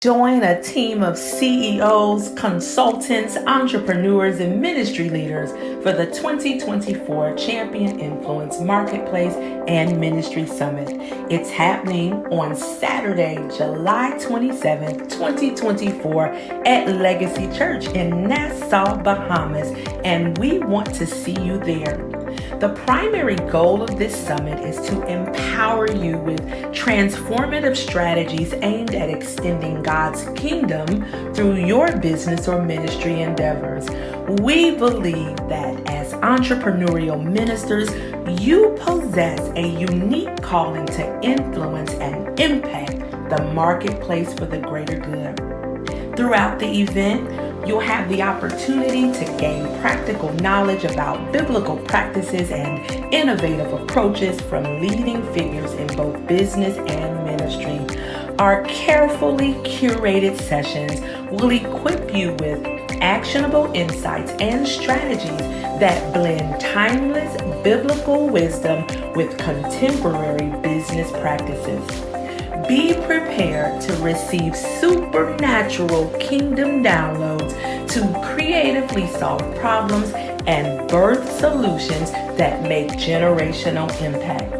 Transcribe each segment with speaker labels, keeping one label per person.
Speaker 1: Join a team of CEOs, consultants, entrepreneurs, and ministry leaders for the 2024 Champion Influence Marketplace and Ministry Summit. It's happening on Saturday, July 27, 2024 at Legacy Church in Nassau, Bahamas, and we want to see you there. The primary goal of this summit is to empower you with transformative strategies aimed at extending God's kingdom through your business or ministry endeavors. We believe that as entrepreneurial ministers, you possess a unique calling to influence and impact the marketplace for the greater good. Throughout the event, you'll have the opportunity to gain practical knowledge about biblical practices and innovative approaches from leading figures in both business and ministry. Our carefully curated sessions will equip you with actionable insights and strategies that blend timeless biblical wisdom with contemporary business practices. Be prepared to receive supernatural kingdom downloads to creatively solve problems and birth solutions that make generational impact.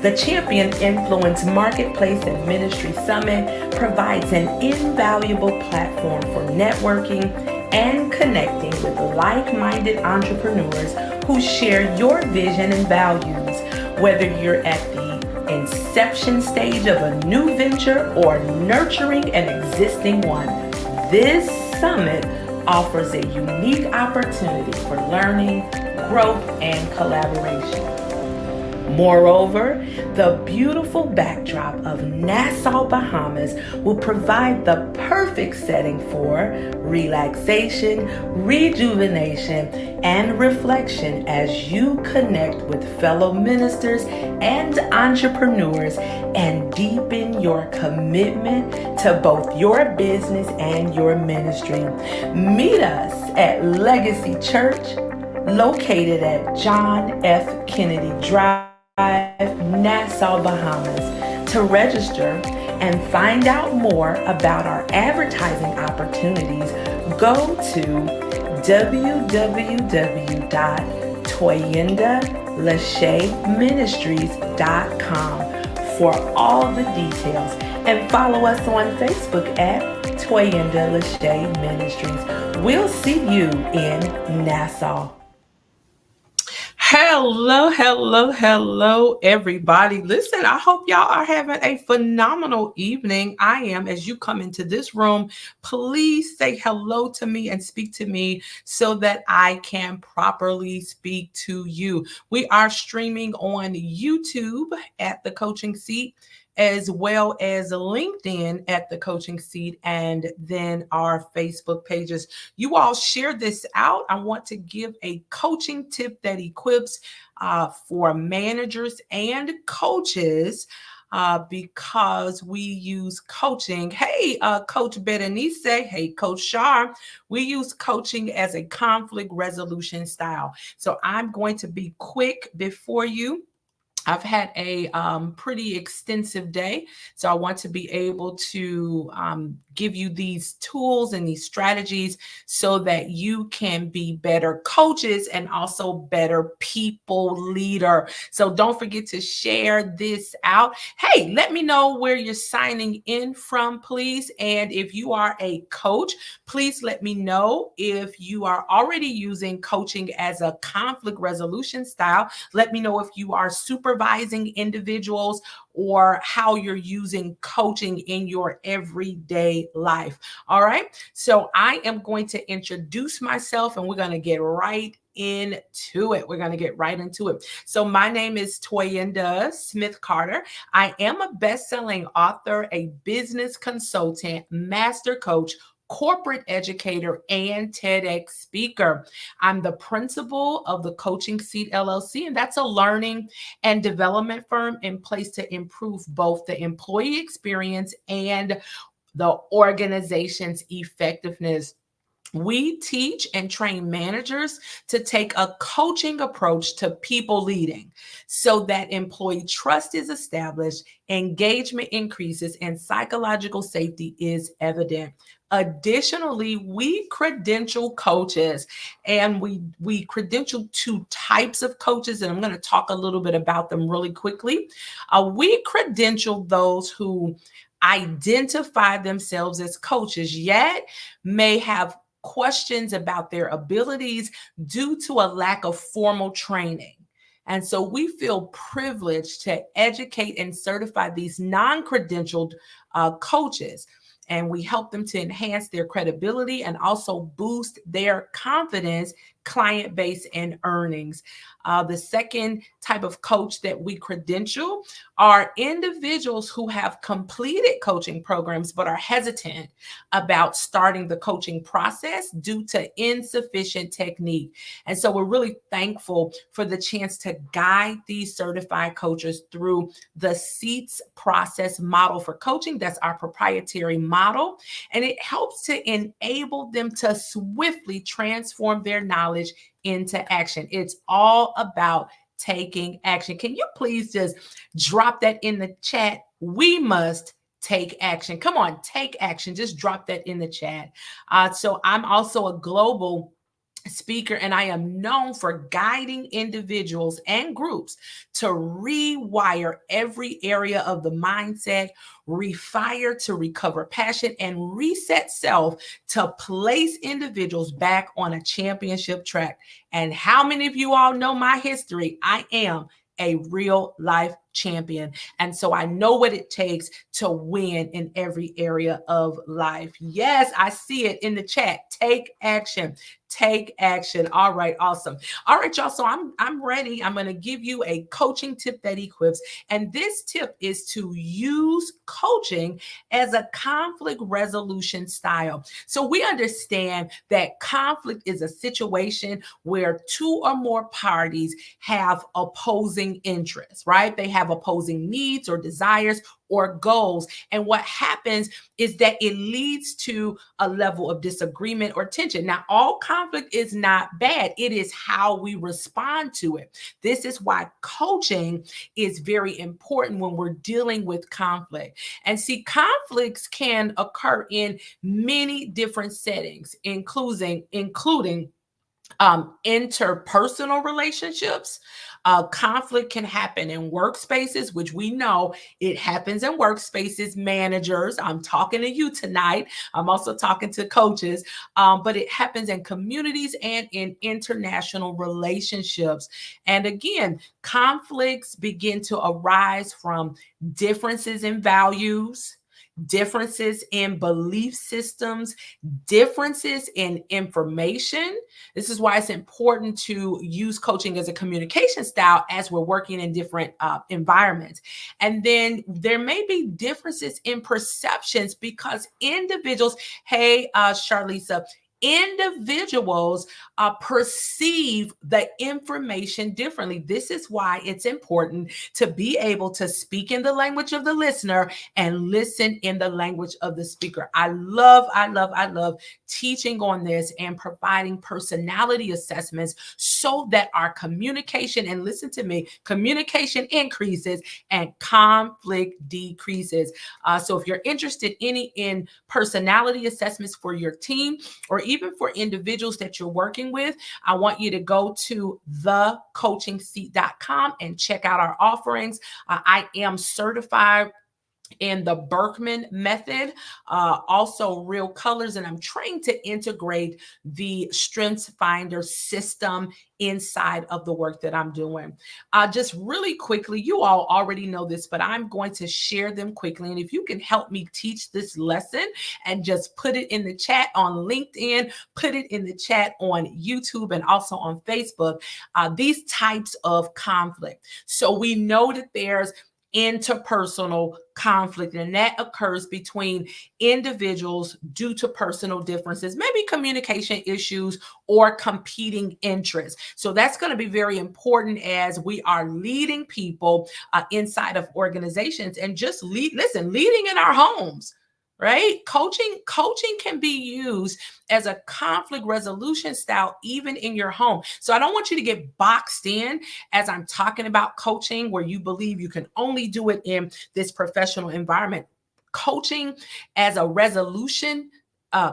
Speaker 1: The Champion Influence Marketplace and Ministry Summit provides an invaluable platform for networking and connecting with like-minded entrepreneurs who share your vision and values. Whether you're at the inception stage of a new venture or nurturing an existing one, this summit offers a unique opportunity for learning, growth, and collaboration. Moreover, the beautiful backdrop of Nassau, Bahamas will provide the perfect setting for relaxation, rejuvenation, and reflection as you connect with fellow ministers and entrepreneurs and deepen your commitment to both your business and your ministry. Meet us at Legacy Church, located at John F. Kennedy Drive, Nassau, Bahamas. To register and find out more about our advertising opportunities, go to www.toyendalacheyministries.com for all the details, and follow us on Facebook at Toyenda Lachey Ministries. We'll see you in Nassau. Hello, everybody. Listen, I hope y'all are having a phenomenal evening. I am. As you come into this room, please say hello to me and speak to me so that I can properly speak to you. We are streaming on YouTube at The Coaching Seat, as well as LinkedIn at The Coaching Seat, and then our Facebook pages. You all share this out. I want to give a coaching tip that equips for managers and coaches because we use coaching. Hey, Coach Berenice. Hey, Coach Shar. We use coaching as a conflict resolution style. So I'm going to be quick before you. I've had a pretty extensive day, so I want to be able to give you these tools and these strategies so that you can be better coaches and also better people leader. So don't forget to share this out. Hey, let me know where you're signing in from, please. And if you are a coach, please let me know if you are already using coaching as a conflict resolution style. Let me know if you are supervising individuals or how you're using coaching in your everyday life. All right. So I am going to introduce myself and we're going to get right into it. So my name is Toyenda Smith Carter. I am a best-selling author, a business consultant, master coach, corporate educator, and TEDx speaker. I'm the principal of the Coaching Seat LLC, and that's a learning and development firm in place to improve both the employee experience and the organization's effectiveness. We teach and train managers to take a coaching approach to people leading so that employee trust is established, engagement increases, and psychological safety is evident. Additionally, we credential coaches, and we credential two types of coaches, and I'm going to talk a little bit about them really quickly. We credential those who identify themselves as coaches, yet may have questions about their abilities due to a lack of formal training. And so we feel privileged to educate and certify these non credentialed coaches. And we help them to enhance their credibility and also boost their confidence, client base, and earnings. The second type of coach that we credential are individuals who have completed coaching programs but are hesitant about starting the coaching process due to insufficient technique. And so we're really thankful for the chance to guide these certified coaches through the SEATS process model for coaching. That's our proprietary model. And it helps to enable them to swiftly transform their knowledge into action. It's all about taking action. Can you please just drop that in the chat? We must take action. Come on, take action. Just drop that in the chat. So I'm also a global speaker, and I am known for guiding individuals and groups to rewire every area of the mindset, refire to recover passion, and reset self to place individuals back on a championship track. And how many of you all know my history? I am a real life champion. And so I know what it takes to win in every area of life. Yes, I see it in the chat. Take action. Take action. All right, awesome. All right, y'all. So I'm ready. I'm going to give you a coaching tip that equips. And this tip is to use coaching as a conflict resolution style. So we understand that conflict is a situation where two or more parties have opposing interests, right? They have opposing needs or desires or goals. And what happens is that it leads to a level of disagreement or tension. Now, all conflict is not bad. It is how we respond to it. This is why coaching is very important when we're dealing with conflict. And see, conflicts can occur in many different settings, including interpersonal relationships. Conflict can happen in workspaces, which we know it happens in workspaces. Managers, I'm talking to you tonight. I'm also talking to coaches, but it happens in communities and in international relationships. And again, conflicts begin to arise from differences in values, differences in belief systems, differences in information. This is why it's important to use coaching as a communication style as we're working in different environments. And then there may be differences in perceptions because individuals, hey, Charlisa, individuals perceive the information differently. This is why it's important to be able to speak in the language of the listener and listen in the language of the speaker. I love teaching on this and providing personality assessments so that our communication, and listen to me, communication increases and conflict decreases. So if you're interested in personality assessments for your team, or even for individuals that you're working with, I want you to go to thecoachingseat.com and check out our offerings. I am certified in the Berkman method, also Real Colors, and I'm trying to integrate the Strengths Finder system inside of the work that I'm doing. Just really quickly, you all already know this, but I'm going to share them quickly. And if you can help me teach this lesson and just put it in the chat on LinkedIn, put it in the chat on YouTube and also on Facebook, these types of conflict. So we know that there's interpersonal conflict, and that occurs between individuals due to personal differences, maybe communication issues or competing interests. So that's going to be very important as we are leading people inside of organizations and just leading in our homes. right? Coaching can be used as a conflict resolution style even in your home. So I don't want you to get boxed in as I'm talking about coaching where you believe you can only do it in this professional environment. Coaching as a resolution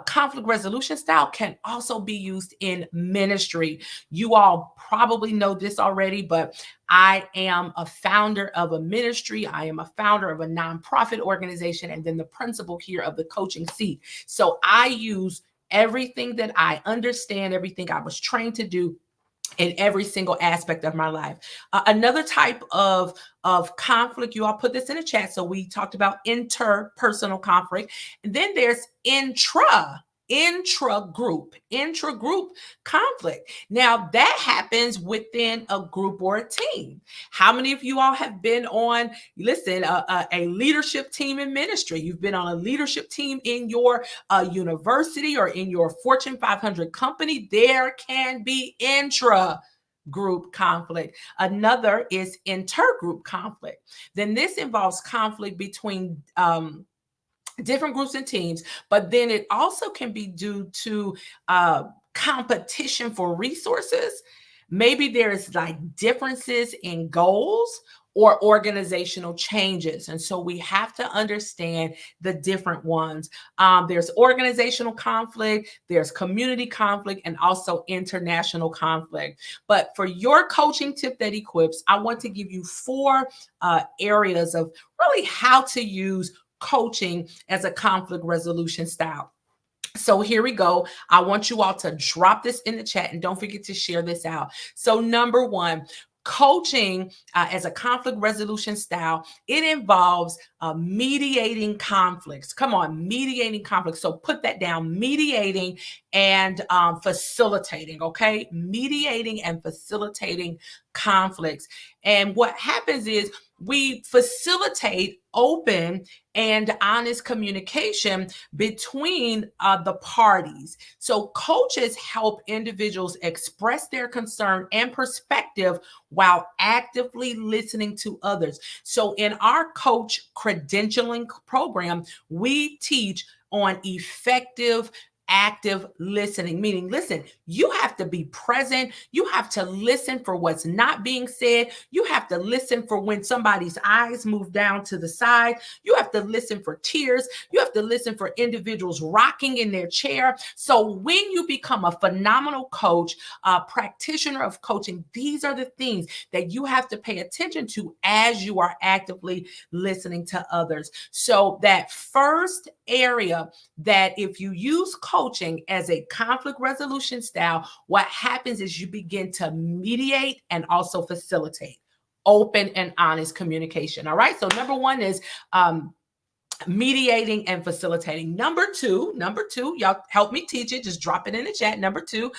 Speaker 1: conflict resolution style can also be used in ministry. You all probably know this already, but I am a founder of a ministry. I am a founder of a nonprofit organization, and then the principal here of the coaching seat. So I use everything that I understand, everything I was trained to do in every single aspect of my life. Another type of conflict, you all put this in the chat. So we talked about interpersonal conflict, and then there's intra group conflict. Now that happens within a group or a team. How many of you all have been on, listen, a leadership team in ministry? You've been on a leadership team in your university or in your Fortune 500 company. There can be intra group conflict. Another is intergroup conflict. Then this involves conflict between different groups and teams, but then it also can be due to competition for resources. Maybe there's like differences in goals or organizational changes. And so we have to understand the different ones. There's organizational conflict, there's community conflict, and also international conflict. But for your coaching tip that equips, I want to give you 4 areas of really how to use coaching as a conflict resolution style. So here we go. I want you all to drop this in the chat and don't forget to share this out. So number 1, coaching as a conflict resolution style, it involves mediating conflicts. Come on, mediating conflicts. So put that down, mediating and facilitating, okay? Mediating and facilitating conflicts. And what happens is we facilitate open and honest communication between the parties. So coaches help individuals express their concern and perspective while actively listening to others. So in our coach credentialing program, we teach on effective active listening, meaning, listen, you have to be present. You have to listen for what's not being said. You have to listen for when somebody's eyes move down to the side. You have to listen for tears. You have to listen for individuals rocking in their chair. So when you become a phenomenal coach, a practitioner of coaching, these are the things that you have to pay attention to as you are actively listening to others. So that first area, that if you use coaching as a conflict resolution style, what happens is you begin to mediate and also facilitate open and honest communication. All right. So number 1 is mediating and facilitating. Number two, y'all help me teach it. Just drop it in the chat. Number 2,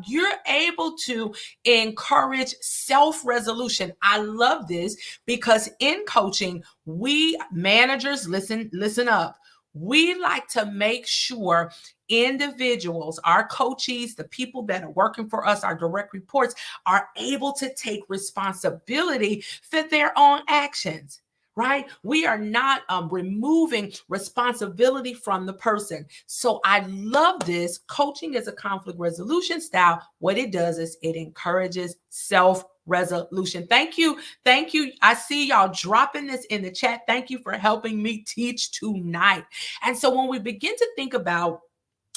Speaker 1: you're able to encourage self-resolution. I love this because in coaching, we managers, listen up. We like to make sure individuals, our coaches, the people that are working for us, our direct reports, are able to take responsibility for their own actions. Right? We are not removing responsibility from the person. So I love this. Coaching as a conflict resolution style. What it does is it encourages self-resolution. Thank you. Thank you. I see y'all dropping this in the chat. Thank you for helping me teach tonight. And so when we begin to think about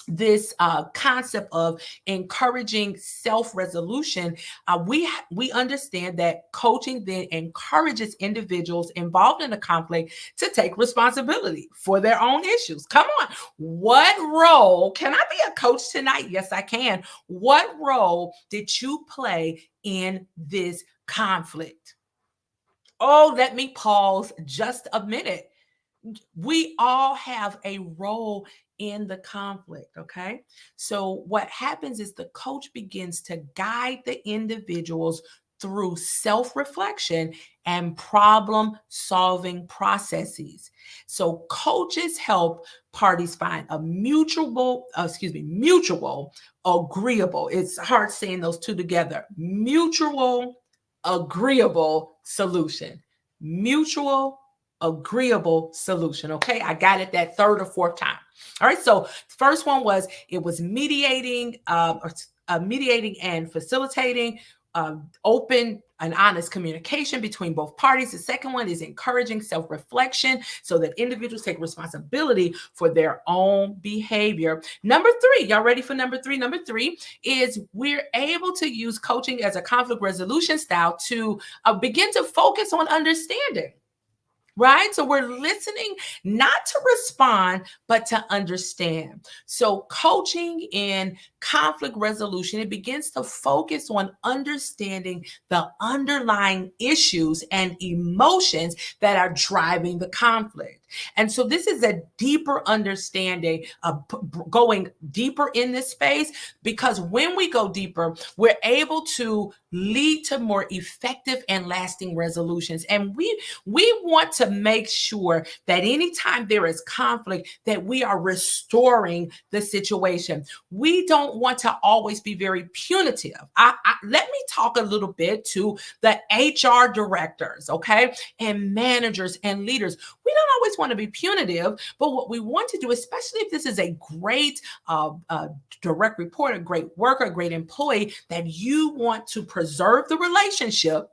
Speaker 1: this concept of encouraging self-resolution, we understand that coaching then encourages individuals involved in a conflict to take responsibility for their own issues. Come on. What role can I be a coach tonight? Yes, I can. What role did you play in this conflict? Oh, let me pause just a minute. We all have a role in the conflict, okay? So what happens is the coach begins to guide the individuals through self-reflection and problem-solving processes. So coaches help parties find a mutual, agreeable. It's hard saying those two together. Mutual, agreeable solution. Mutual agreeable solution. Okay, I got it that third or fourth time. All right, so the first one was it was mediating and facilitating open and honest communication between both parties. The second one is encouraging self-reflection so that individuals take responsibility for their own behavior. Number three, y'all ready for number three? Number three is we're able to use coaching as a conflict resolution style to begin to focus on understanding. Right? So we're listening not to respond, but to understand. So coaching in conflict resolution, it begins to focus on understanding the underlying issues and emotions that are driving the conflict. And so this is a deeper understanding of going deeper in this space, because when we go deeper, we're able to lead to more effective and lasting resolutions. And we want to make sure that anytime there is conflict, that we are restoring the situation. We don't want to always be very punitive. Let me talk a little bit to the HR directors, okay, and managers and leaders. We don't always want to be punitive, but what we want to do, especially if this is a great direct report, a great worker, a great employee, that you want to preserve the relationship,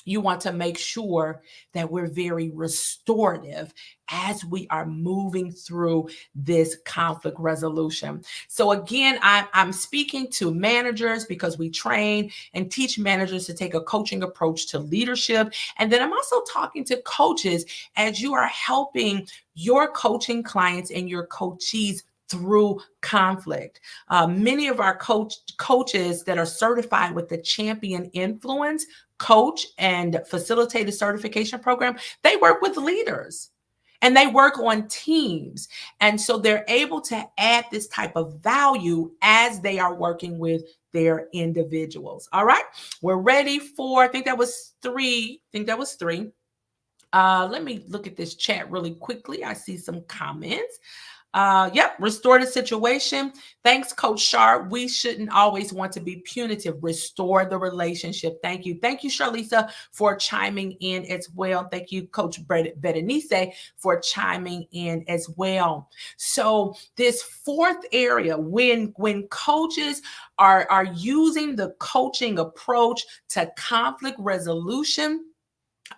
Speaker 1: you want to make sure that we're very restorative as we are moving through this conflict resolution. So again, I'm speaking to managers because we train and teach managers to take a coaching approach to leadership. And then I'm also talking to coaches as you are helping your coaching clients and your coachees through conflict. Many of our coaches that are certified with the Champion Influence Coach and Facilitator Certification Program, they work with leaders and they work on teams. And so they're able to add this type of value as they are working with their individuals. All right, we're ready for, I think that was three. Let me look at this chat really quickly. I see some comments. Yep, restore the situation. Thanks, Coach Sharp. We shouldn't always want to be punitive. Restore the relationship. Thank you. Thank you, Charlisa, for chiming in as well. Thank you, Coach Berenice, for chiming in as well. So this fourth area, when coaches are using the coaching approach to conflict resolution,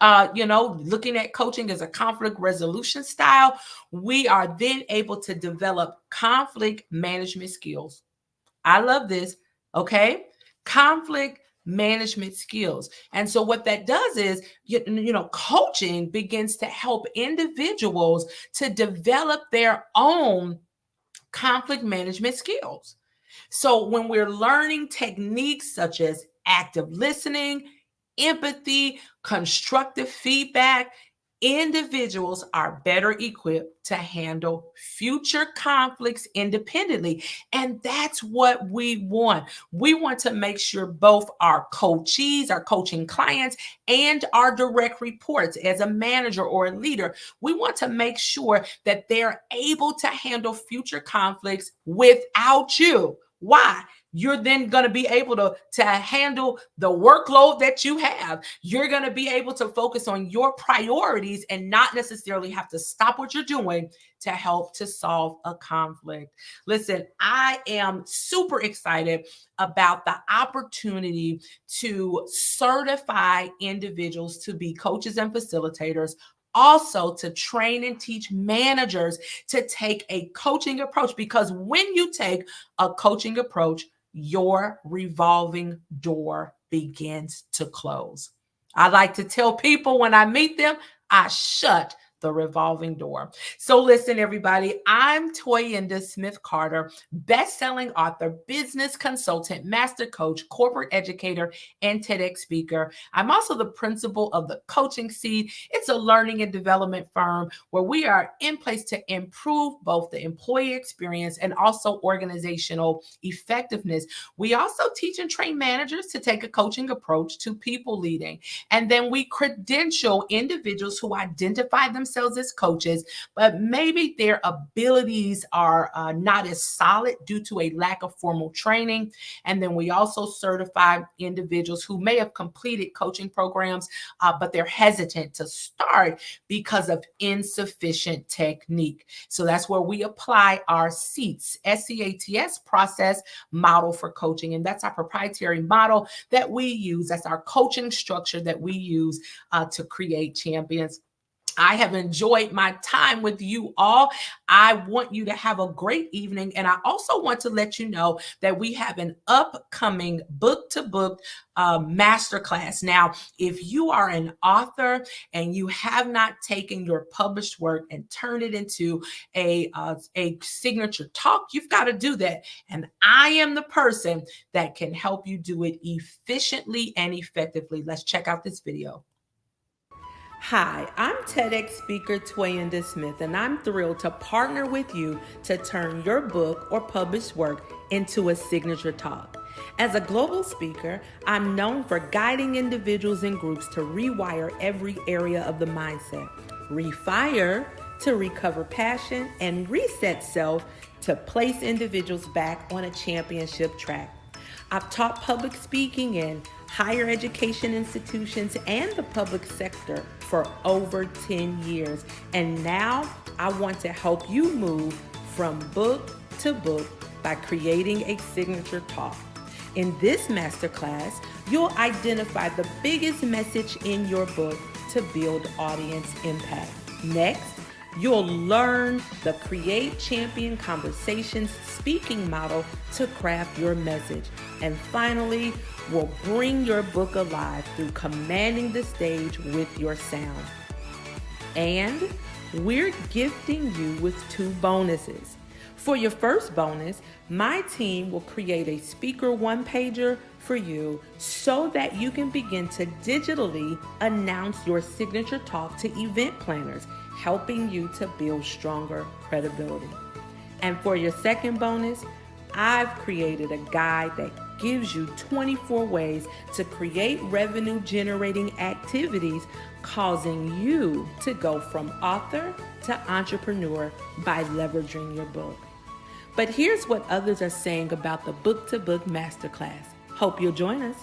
Speaker 1: looking at coaching as a conflict resolution style, we are then able to develop conflict management skills. I love this. Okay. Conflict management skills. And so what that does is, coaching begins to help individuals to develop their own conflict management skills. So when we're learning techniques such as active listening, empathy, constructive feedback, individuals are better equipped to handle future conflicts independently. And that's what we want. We want to make sure both our coachees, our coaching clients, and our direct reports as a manager or a leader, we want to make sure that they're able to handle future conflicts without you. Why? You're then going to be able to handle the workload that you have. You're going to be able to focus on your priorities and not necessarily have to stop what you're doing to help to solve a conflict. Listen, I am super excited about the opportunity to certify individuals to be coaches and facilitators, also to train and teach managers to take a coaching approach, because when you take a coaching approach, your revolving door begins to close. I like to tell people when I meet them, I shut the revolving door. So listen, everybody, I'm Toyinda Smith Carter, best-selling author, business consultant, master coach, corporate educator, and TEDx speaker. I'm also the principal of the Coaching Seed. It's a learning and development firm where we are in place to improve both the employee experience and also organizational effectiveness. We also teach and train managers to take a coaching approach to people leading. And then we credential individuals who identify themselves themselves as coaches, but maybe their abilities are not as solid due to a lack of formal training. And then we also certify individuals who may have completed coaching programs, but they're hesitant to start because of insufficient technique. So that's where we apply our SEATS, SEATS process model for coaching. And that's our proprietary model that we use. That's our coaching structure that we use to create champions. I have enjoyed my time with you all. I want you to have a great evening. And I also want to let you know that we have an upcoming book to book masterclass. Now, if you are an author and you have not taken your published work and turned it into a signature talk, you've got to do that. And I am the person that can help you do it efficiently and effectively. Let's check out this video. Hi, I'm TEDx speaker Toyinda Smith, and I'm thrilled to partner with you to turn your book or published work into a signature talk. As a global speaker, I'm known for guiding individuals and groups to rewire every area of the mindset, refire to recover passion, and reset self to place individuals back on a championship track. I've taught public speaking in higher education institutions and the public sector for over 10 years. And now I want to help you move from book to book by creating a signature talk. In this masterclass, you'll identify the biggest message in your book to build audience impact. Next, you'll learn the Create Champion Conversations speaking model to craft your message. And finally, we'll bring your book alive through commanding the stage with your sound. And we're gifting you with 2 bonuses. For your first bonus, my team will create a speaker one-pager for you so that you can begin to digitally announce your signature talk to event planners, helping you to build stronger credibility. And for your second bonus, I've created a guide that gives you 24 ways to create revenue generating activities, causing you to go from author to entrepreneur by leveraging your book. But here's what others are saying about the Book to Book Masterclass. Hope you'll join us.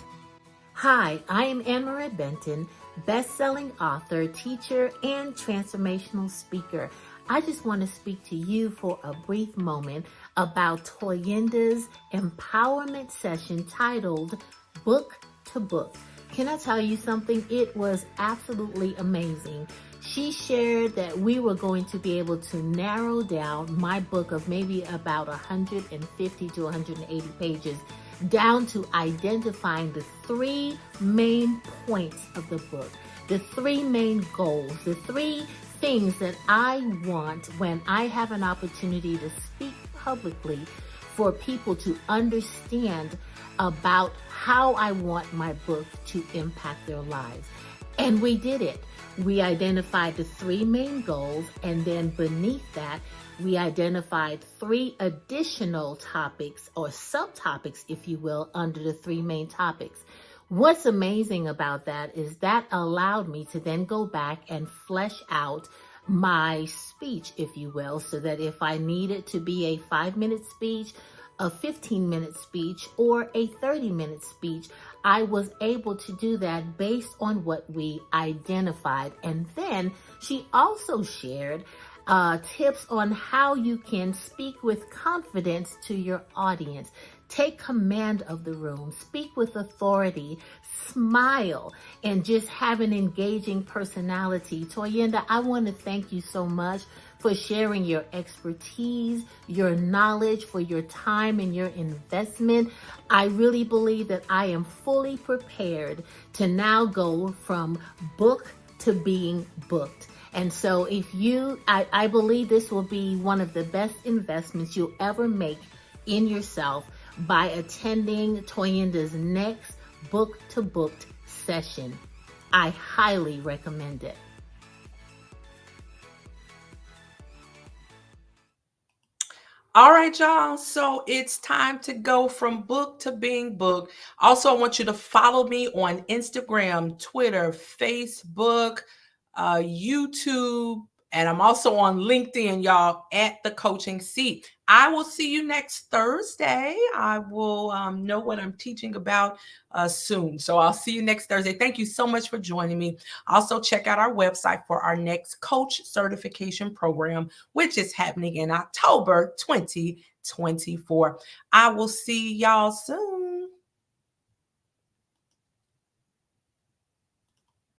Speaker 2: Hi, I am Anne-Marie Benton, best-selling author, teacher, and transformational speaker. I just want to speak to you for a brief moment about Toyinda's empowerment session titled Book to Book. Can I tell you something? It was absolutely amazing. She shared that we were going to be able to narrow down my book of maybe about 150 to 180 pages down to identifying the 3 main points of the book, the 3 main goals, the 3 things that I want when I have an opportunity to speak publicly for people to understand about how I want my book to impact their lives. And we did it. We identified the 3 main goals, and then beneath that, we identified 3 additional topics or subtopics, if you will, under the 3 main topics. What's amazing about that is that allowed me to then go back and flesh out my speech, if you will, so that if I needed to be a 5-minute speech, a 15-minute speech, or a 30-minute speech, I was able to do that based on what we identified. And then she also shared tips on how you can speak with confidence to your audience. Take command of the room, speak with authority, smile, and just have an engaging personality. Toyinda, I want to thank you so much for sharing your expertise, your knowledge, for your time and your investment. I really believe that I am fully prepared to now go from book to being booked. And so I believe this will be one of the best investments you'll ever make in yourself by attending Toyinda's next book to booked session. I highly recommend it.
Speaker 1: All right, y'all. So it's time to go from book to being booked. Also, I want you to follow me on Instagram, Twitter, Facebook, YouTube, And I'm also on LinkedIn, y'all, at The Coaching Seat. I will see you next Thursday. I will know what I'm teaching about soon. So I'll see you next Thursday. Thank you so much for joining me. Also, check out our website for our next coach certification program, which is happening in October 2024. I will see y'all soon.